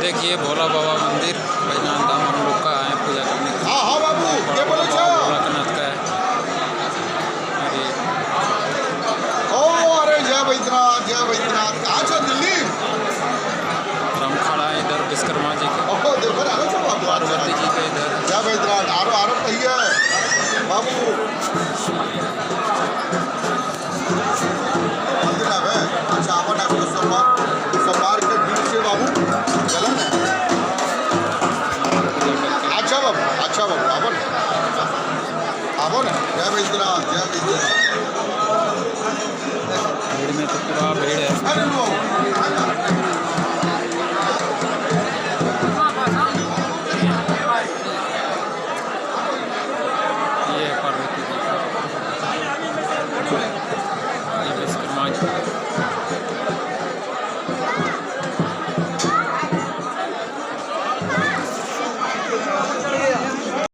देखिए भोला बाबा मंदिर बैजनाथ धाम हम लोग का आए पूजा करने के लिए। हाँ हाँ बाबू ये बोले भोलानाथ का है। अरे ओ अरे जय बैद्यनाथ कहाँ छो दिल्ली हम खड़ा है इधर विश्वकर्मा जी के, ओहो देखो ना आरो छो बाबू पार्वती जी के इधर। जय बैद्यनाथ आरो आरो कहिए बाबू मंदिर है अच्छा अपन आपको सोमवार के दिन से बाबू चला ना अच्छा बाबू अपन जय बैद्यनाथ